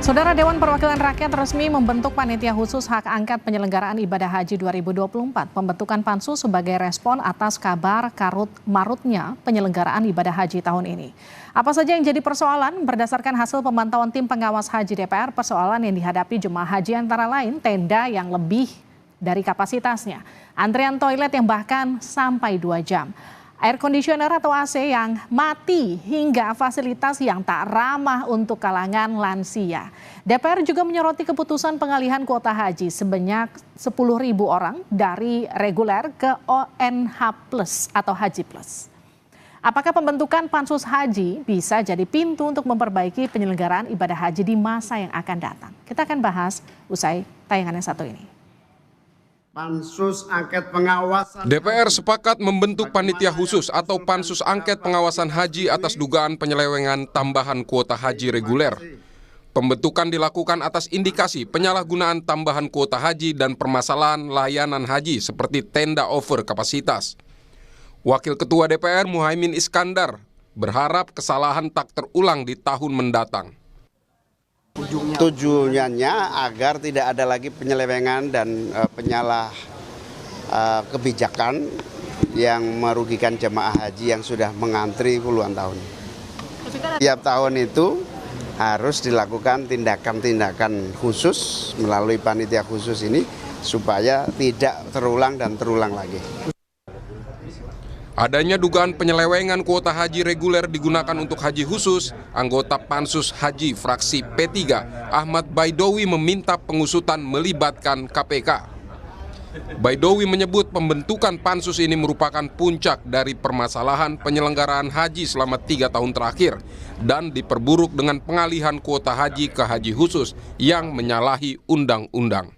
Saudara, Dewan Perwakilan Rakyat resmi membentuk Panitia Khusus Hak Angket Penyelenggaraan Ibadah Haji 2024. Pembentukan pansus sebagai respon atas kabar karut-marutnya penyelenggaraan ibadah haji tahun ini. Apa saja yang jadi persoalan? Berdasarkan hasil pemantauan tim pengawas haji DPR, persoalan yang dihadapi jemaah haji antara lain tenda yang lebih dari kapasitasnya, antrian toilet yang bahkan sampai 2 jam, air conditioner atau AC yang mati, hingga fasilitas yang tak ramah untuk kalangan lansia. DPR juga menyoroti keputusan pengalihan kuota haji sebanyak 10.000 orang dari reguler ke ONH Plus atau Haji Plus. Apakah pembentukan pansus haji bisa jadi pintu untuk memperbaiki penyelenggaraan ibadah haji di masa yang akan datang? Kita akan bahas usai tayangan yang satu ini. Pansus Angket Pengawasan DPR sepakat membentuk panitia khusus atau pansus angket pengawasan haji atas dugaan penyelewengan tambahan kuota haji reguler. Pembentukan dilakukan atas indikasi penyalahgunaan tambahan kuota haji dan permasalahan layanan haji seperti tenda over kapasitas. Wakil Ketua DPR Muhaimin Iskandar berharap kesalahan tak terulang di tahun mendatang. Tujuannya agar tidak ada lagi penyelewengan dan penyalah kebijakan yang merugikan jemaah haji yang sudah mengantri puluhan tahun. Tiap tahun itu harus dilakukan tindakan-tindakan khusus melalui panitia khusus ini supaya tidak terulang dan terulang lagi. Adanya dugaan penyelewengan kuota haji reguler digunakan untuk haji khusus, anggota Pansus Haji fraksi P3 Ahmad Baidowi meminta pengusutan melibatkan KPK. Baidowi menyebut pembentukan pansus ini merupakan puncak dari permasalahan penyelenggaraan haji selama 3 tahun terakhir dan diperburuk dengan pengalihan kuota haji ke haji khusus yang menyalahi undang-undang.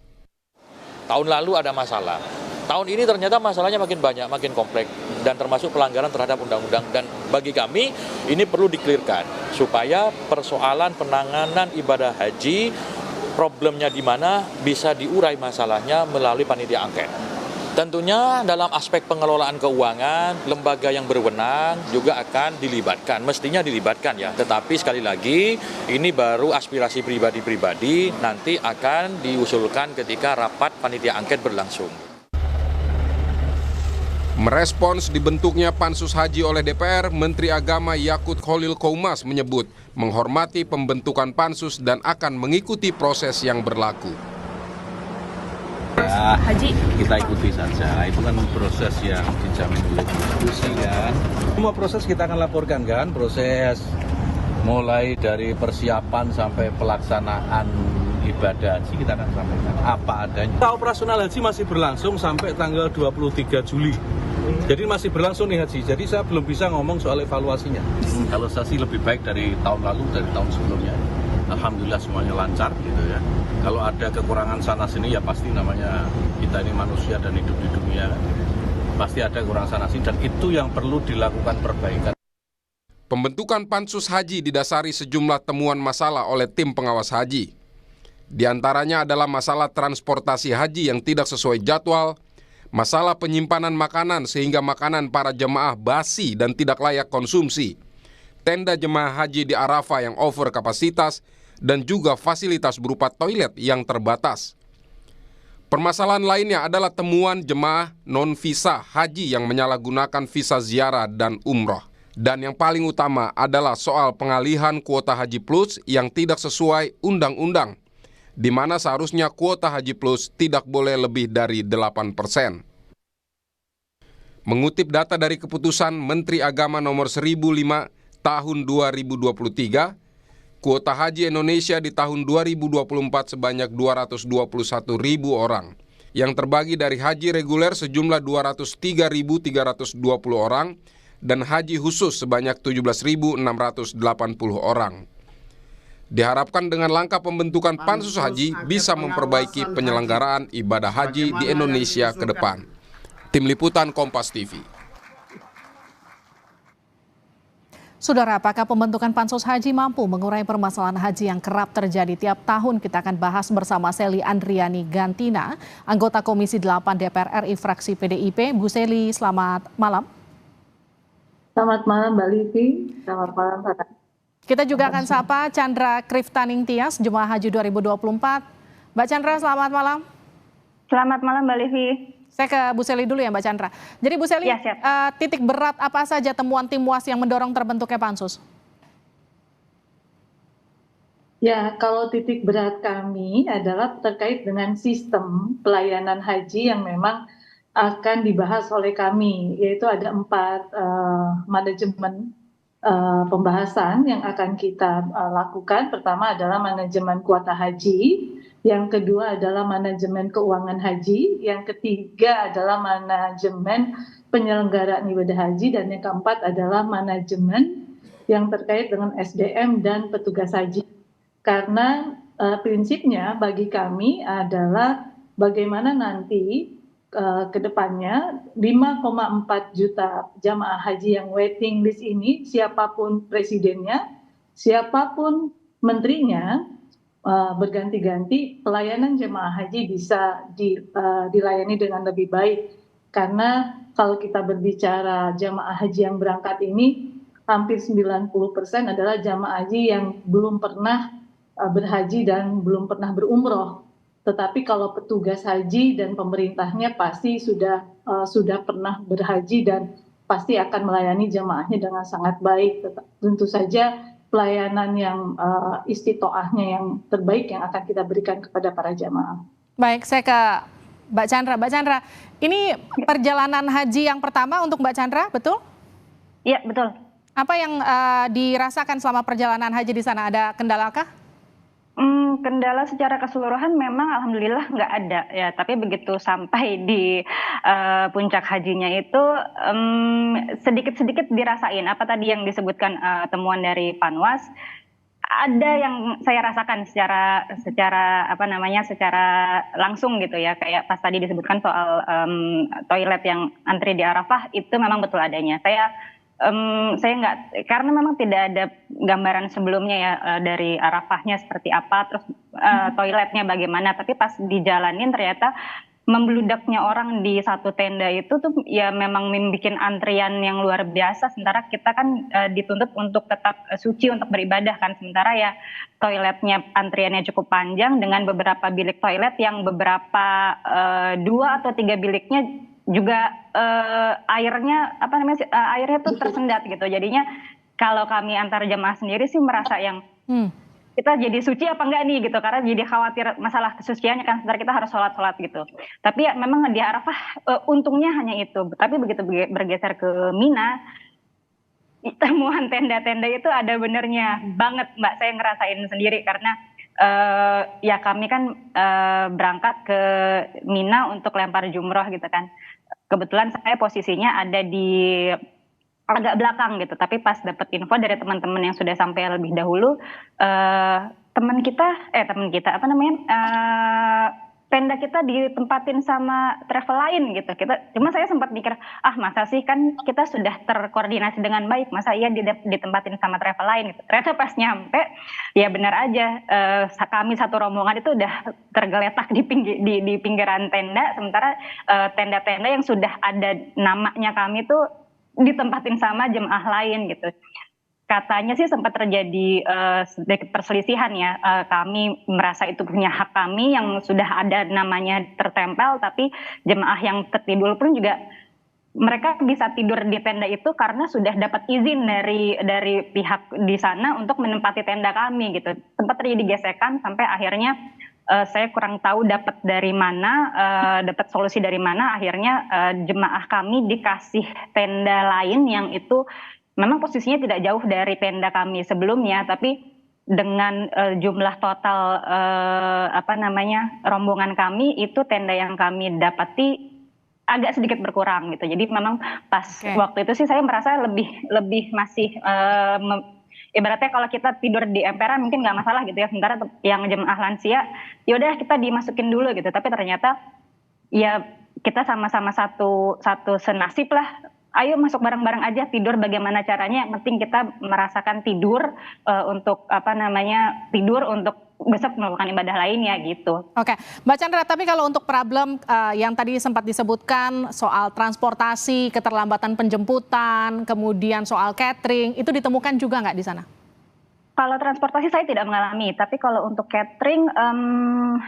Tahun lalu ada masalah. Tahun ini ternyata masalahnya makin banyak, makin kompleks, dan termasuk pelanggaran terhadap undang-undang. Dan bagi kami ini perlu dikelirkan supaya persoalan penanganan ibadah haji, problemnya di mana bisa diurai masalahnya melalui panitia angket. Tentunya dalam aspek pengelolaan keuangan, lembaga yang berwenang juga akan dilibatkan, mestinya dilibatkan ya. Tetapi sekali lagi ini baru aspirasi pribadi-pribadi, nanti akan diusulkan ketika rapat panitia angket berlangsung. Merespons dibentuknya pansus haji oleh DPR, Menteri Agama Yakut Khalil Qoumas menyebut menghormati pembentukan pansus dan akan mengikuti proses yang berlaku. Ya, kita ikuti saja, itu kan proses yang dijamin oleh konstitusi kan. Semua proses kita akan laporkan kan, proses mulai dari persiapan sampai pelaksanaan ibadah haji kita akan sampaikan apa adanya. Operasional haji masih berlangsung sampai tanggal 23 Juli. Jadi masih berlangsung nih haji, jadi saya belum bisa ngomong soal evaluasinya. Kalau saya sih lebih baik dari tahun lalu, dari tahun sebelumnya. Alhamdulillah semuanya lancar gitu ya. Kalau ada kekurangan sana sini ya pasti namanya kita ini manusia dan hidup di dunia. Pasti ada kekurangan sana sini dan itu yang perlu dilakukan perbaikan. Pembentukan pansus haji didasari sejumlah temuan masalah oleh tim pengawas haji. Di antaranya adalah masalah transportasi haji yang tidak sesuai jadwal, masalah penyimpanan makanan sehingga makanan para jemaah basi dan tidak layak konsumsi, tenda jemaah haji di Arafah yang over kapasitas, dan juga fasilitas berupa toilet yang terbatas. Permasalahan lainnya adalah temuan jemaah non-visa haji yang menyalahgunakan visa ziarah dan umroh. Dan yang paling utama adalah soal pengalihan kuota haji plus yang tidak sesuai undang-undang, di mana seharusnya kuota haji plus tidak boleh lebih dari 8%. Mengutip data dari keputusan Menteri Agama nomor 1005 tahun 2023, kuota haji Indonesia di tahun 2024 sebanyak 221.000 orang, yang terbagi dari haji reguler sejumlah 203.320 orang dan haji khusus sebanyak 17.680 orang. Diharapkan dengan langkah pembentukan pansus haji bisa memperbaiki penyelenggaraan ibadah haji di Indonesia ke depan. Tim Liputan Kompas TV. Saudara, apakah pembentukan pansus haji mampu mengurai permasalahan haji yang kerap terjadi tiap tahun? Kita akan bahas bersama Seli Andriani Gantina, anggota Komisi 8 DPR RI fraksi PDIP. Bu Seli, selamat malam. Selamat malam Mbak Livi, selamat malam Pak. Kita juga akan sapa Chandra Kriftaning Tias, Jemaah Haji 2024. Mbak Chandra, selamat malam. Selamat malam Mbak Livi. Saya ke Bu Seli dulu ya Mbak Chandra. Jadi Bu Seli, Ya, siap. titik berat apa saja temuan tim WAS yang mendorong terbentuknya pansus? Ya, kalau titik berat kami adalah terkait dengan sistem pelayanan haji yang memang akan dibahas oleh kami, yaitu ada 4 manajemen pembahasan yang akan kita lakukan. Pertama adalah manajemen kuota haji, yang kedua adalah manajemen keuangan haji, yang ketiga adalah manajemen penyelenggaraan ibadah haji, dan yang keempat adalah manajemen yang terkait dengan SDM dan petugas haji. Karena prinsipnya bagi kami adalah bagaimana nanti ke depannya 5,4 juta jamaah haji yang waiting list ini, siapapun presidennya, siapapun menterinya, berganti-ganti, pelayanan jemaah haji bisa dilayani dengan lebih baik. Karena kalau kita berbicara jemaah haji yang berangkat ini, hampir 90% adalah jemaah haji yang belum pernah berhaji dan belum pernah berumroh. Tetapi kalau petugas haji dan pemerintahnya pasti sudah pernah berhaji dan pasti akan melayani jemaahnya dengan sangat baik. Tentu saja pelayanan yang istitoahnya yang terbaik yang akan kita berikan kepada para jemaah. Baik, saya ke Mbak Chandra. Mbak Chandra, ini perjalanan haji yang pertama untuk Mbak Chandra, betul? Iya, betul. Apa yang dirasakan selama perjalanan haji di sana? Ada kendalakah? Kendala secara keseluruhan memang alhamdulillah nggak ada ya, tapi begitu sampai di puncak hajinya itu sedikit-sedikit dirasain apa tadi yang disebutkan temuan dari Panwas. Ada yang saya rasakan secara langsung gitu ya, kayak pas tadi disebutkan soal toilet yang antri di Arafah, itu memang betul adanya. Saya nggak, karena memang tidak ada gambaran sebelumnya ya dari Arafahnya seperti apa, terus toiletnya bagaimana, tapi pas dijalanin ternyata membludaknya orang di satu tenda itu tuh ya memang membuat antrian yang luar biasa, sementara kita kan dituntut untuk tetap suci untuk beribadah kan, sementara ya toiletnya antriannya cukup panjang dengan beberapa bilik toilet yang beberapa 2 atau 3 biliknya juga airnya tuh tersendat gitu. Jadinya kalau kami antar jemaah sendiri sih merasa yang kita jadi suci apa enggak nih gitu, karena jadi khawatir masalah kesuciannya kan, sebentar kita harus sholat gitu. Tapi ya memang di Arafah untungnya hanya itu. Tapi begitu bergeser ke Mina, temuan tenda-tenda itu ada benernya banget Mbak, saya ngerasain sendiri karena ya kami kan berangkat ke Mina untuk lempar jumroh gitu kan. Kebetulan saya posisinya ada di agak belakang gitu, tapi pas dapat info dari teman-teman yang sudah sampai lebih dahulu, teman kita tenda kita ditempatin sama travel lain gitu. Cuma saya sempat mikir, masa sih, kan kita sudah terkoordinasi dengan baik, masa iya ditempatin sama travel lain gitu. Ternyata pas nyampe, ya benar aja, kami satu rombongan itu udah tergeletak di pinggiran tenda, sementara tenda-tenda yang sudah ada namanya kami tuh ditempatin sama jemaah lain gitu. Katanya sih sempat terjadi sedikit perselisihan ya, kami merasa itu punya hak kami yang sudah ada namanya tertempel, tapi jemaah yang tertidur pun juga mereka bisa tidur di tenda itu karena sudah dapat izin dari pihak di sana untuk menempati tenda kami gitu. Sempat terjadi gesekan sampai akhirnya saya kurang tahu dapat dari mana, dapat solusi dari mana, akhirnya jemaah kami dikasih tenda lain yang itu memang posisinya tidak jauh dari tenda kami sebelumnya, tapi dengan jumlah total rombongan kami itu tenda yang kami dapati agak sedikit berkurang gitu. Jadi memang pas waktu itu sih saya merasa lebih masih ibaratnya kalau kita tidur di emperan mungkin nggak masalah gitu ya, sementara yang jemaah lansia yaudah kita dimasukin dulu gitu. Tapi ternyata ya kita sama-sama satu senasib lah. Ayo masuk bareng-bareng aja, tidur bagaimana caranya, yang penting kita merasakan tidur untuk tidur untuk besok melakukan ibadah lainnya gitu. Oke, Mbak Chandra, tapi kalau untuk problem yang tadi sempat disebutkan soal transportasi, keterlambatan penjemputan, kemudian soal catering, itu ditemukan juga nggak di sana? Kalau transportasi saya tidak mengalami, tapi kalau untuk catering,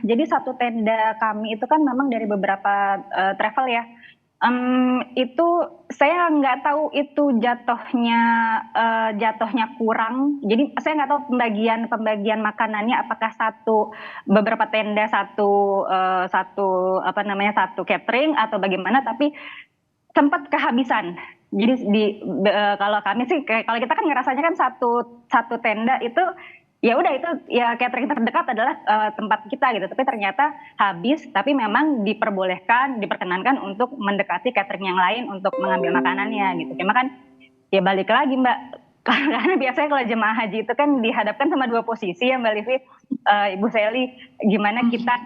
jadi satu tenda kami itu kan memang dari beberapa travel ya. Itu saya nggak tahu itu jatuhnya kurang. Jadi saya nggak tahu pembagian makanannya apakah beberapa tenda satu catering atau bagaimana, tapi sempat kehabisan. Jadi kalau kami sih, kalau kita kan ngerasanya kan satu tenda itu ya udah, itu ya catering terdekat adalah tempat kita gitu. Tapi ternyata habis, tapi memang diperkenankan untuk mendekati catering yang lain untuk mengambil makanannya gitu. Cuma kan ya balik lagi Mbak, karena biasanya kalau jemaah haji itu kan dihadapkan sama dua posisi ya Mbak Livi, Ibu Seli, gimana kita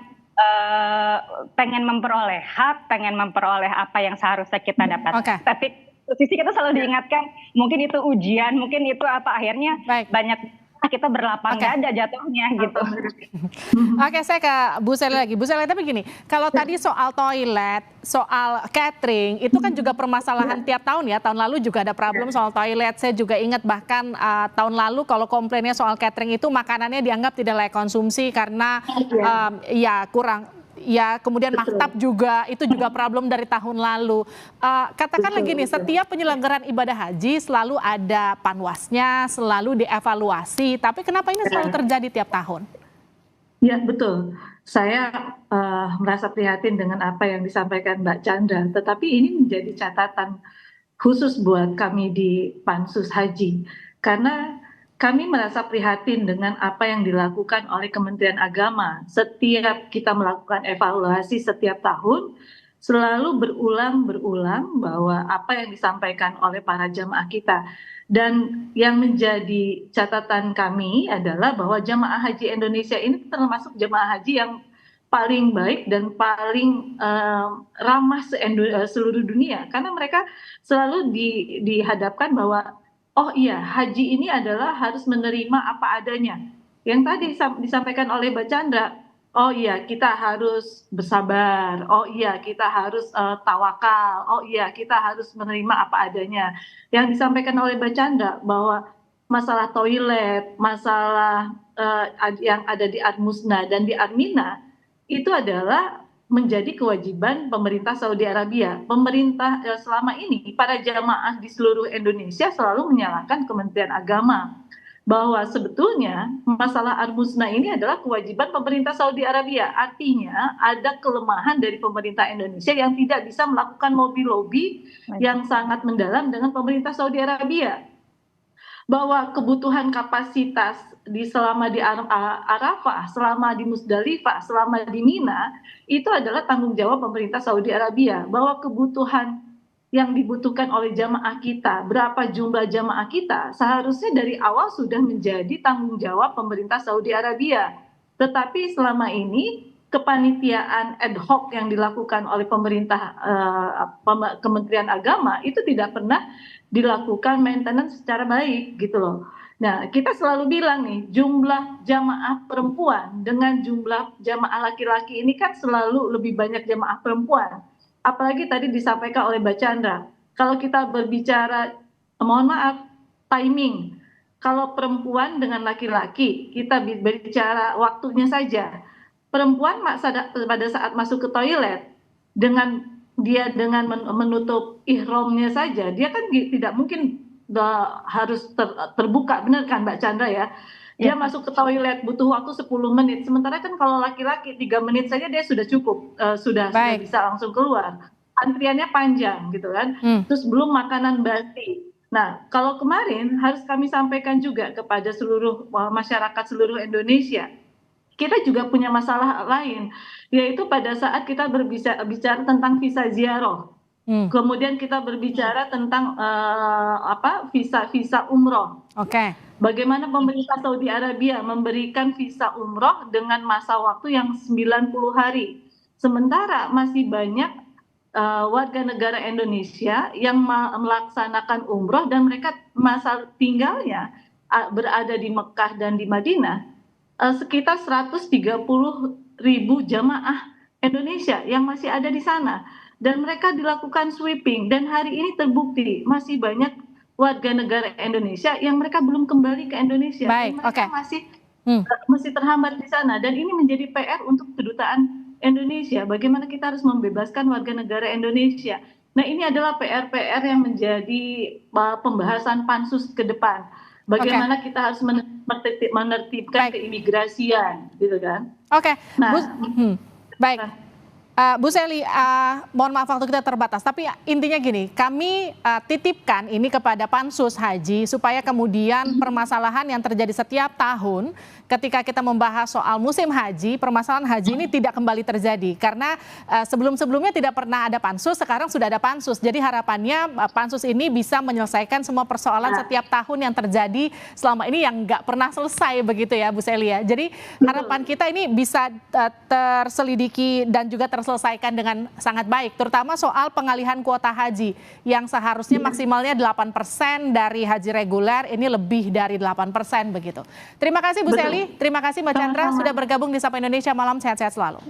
pengen memperoleh hak, pengen memperoleh apa yang seharusnya kita dapat. Tapi sisi kita selalu diingatkan, mungkin itu ujian, mungkin itu apa, akhirnya banyak kita berlapang dada jatuhnya gitu. Oke, saya ke Bu Seli lagi. Bu Seli, tapi gini, kalau tadi soal toilet, soal catering, itu kan juga permasalahan tiap tahun ya. Tahun lalu juga ada problem soal toilet. Saya juga ingat bahkan tahun lalu kalau komplainnya soal catering itu makanannya dianggap tidak layak konsumsi karena ya kurang. Ya, kemudian maktab juga, itu juga problem dari tahun lalu. Katakanlah gini, setiap penyelenggaraan ibadah haji selalu ada panwasnya, selalu dievaluasi. Tapi kenapa ini selalu terjadi tiap tahun? Ya, betul. Saya merasa prihatin dengan apa yang disampaikan Mbak Chandra. Tetapi ini menjadi catatan khusus buat kami di Pansus Haji. Karena kami merasa prihatin dengan apa yang dilakukan oleh Kementerian Agama. Setiap kita melakukan evaluasi setiap tahun, selalu berulang bahwa apa yang disampaikan oleh para jamaah kita. Dan yang menjadi catatan kami adalah bahwa jamaah haji Indonesia ini termasuk jamaah haji yang paling baik dan paling ramah seluruh dunia. Karena mereka selalu dihadapkan bahwa oh iya, haji ini adalah harus menerima apa adanya. Yang tadi disampaikan oleh Mbak Chandra, oh iya kita harus bersabar, oh iya kita harus tawakal, oh iya kita harus menerima apa adanya. Yang disampaikan oleh Mbak Chandra bahwa masalah toilet, masalah yang ada di Ad-Musna dan di Ad-Mina, itu adalah menjadi kewajiban pemerintah Saudi Arabia. Pemerintah selama ini, para jamaah di seluruh Indonesia selalu menyalahkan Kementerian Agama bahwa sebetulnya masalah Ad-Musna ini adalah kewajiban pemerintah Saudi Arabia. Artinya ada kelemahan dari pemerintah Indonesia yang tidak bisa melakukan lobby-lobby yang sangat mendalam dengan pemerintah Saudi Arabia. Bahwa kebutuhan kapasitas selama di Arafah, selama di Musdalifah, selama di Mina, itu adalah tanggung jawab pemerintah Saudi Arabia. Bahwa kebutuhan yang dibutuhkan oleh jamaah kita, berapa jumlah jamaah kita, seharusnya dari awal sudah menjadi tanggung jawab pemerintah Saudi Arabia. Tetapi selama ini kepanitiaan ad hoc yang dilakukan oleh pemerintah Kementerian Agama itu tidak pernah dilakukan maintenance secara baik gitu loh. Nah, kita selalu bilang nih, jumlah jamaah perempuan dengan jumlah jamaah laki-laki ini kan selalu lebih banyak jamaah perempuan. Apalagi tadi disampaikan oleh Mbak Chandra, kalau kita berbicara, mohon maaf, timing. Kalau perempuan dengan laki-laki, kita berbicara waktunya saja. Perempuan pada saat masuk ke toilet, dengan menutup ihramnya saja, dia kan tidak mungkin harus terbuka, benar kan Mbak Chandra ya? Dia masuk ke toilet butuh waktu 10 menit, sementara kan kalau laki-laki 3 menit saja dia sudah cukup, sudah bisa langsung keluar. Antriannya panjang gitu kan, terus belum makanan basi. Nah, kalau kemarin harus kami sampaikan juga kepada seluruh masyarakat seluruh Indonesia, kita juga punya masalah lain, yaitu pada saat kita berbicara tentang visa ziarah. Kemudian kita berbicara tentang visa umroh. Bagaimana pemerintah Saudi Arabia memberikan visa umroh dengan masa waktu yang 90 hari. Sementara masih banyak warga negara Indonesia yang melaksanakan umroh dan mereka masa tinggalnya berada di Mekah dan di Madinah, sekitar 130.000 jamaah Indonesia yang masih ada di sana. Dan mereka dilakukan sweeping, dan hari ini terbukti masih banyak warga negara Indonesia yang mereka belum kembali ke Indonesia. Baik, Dan mereka oke. masih terhambat di sana, dan ini menjadi PR untuk kedutaan Indonesia. Bagaimana kita harus membebaskan warga negara Indonesia. Nah, ini adalah PR-PR yang menjadi pembahasan pansus ke depan. Bagaimana kita harus menertibkan Baik. keimigrasian, gitu kan? Oke, Nah, baik. Bu Sally, mohon maaf waktu kita terbatas, tapi intinya gini, kami titipkan ini kepada Pansus Haji supaya kemudian permasalahan yang terjadi setiap tahun ketika kita membahas soal musim haji, permasalahan haji ini tidak kembali terjadi. Karena sebelum-sebelumnya tidak pernah ada Pansus, sekarang sudah ada Pansus. Jadi harapannya Pansus ini bisa menyelesaikan semua persoalan setiap tahun yang terjadi selama ini yang nggak pernah selesai begitu ya Bu Sally ya. Jadi harapan kita ini bisa terselidiki dan juga terselesaikan dengan sangat baik, terutama soal pengalihan kuota haji yang seharusnya maksimalnya 8% dari haji reguler, ini lebih dari 8% begitu. Terima kasih Bu Sally, terima kasih Mbak Chandra sudah bergabung di Sapa Indonesia Malam, sehat-sehat selalu.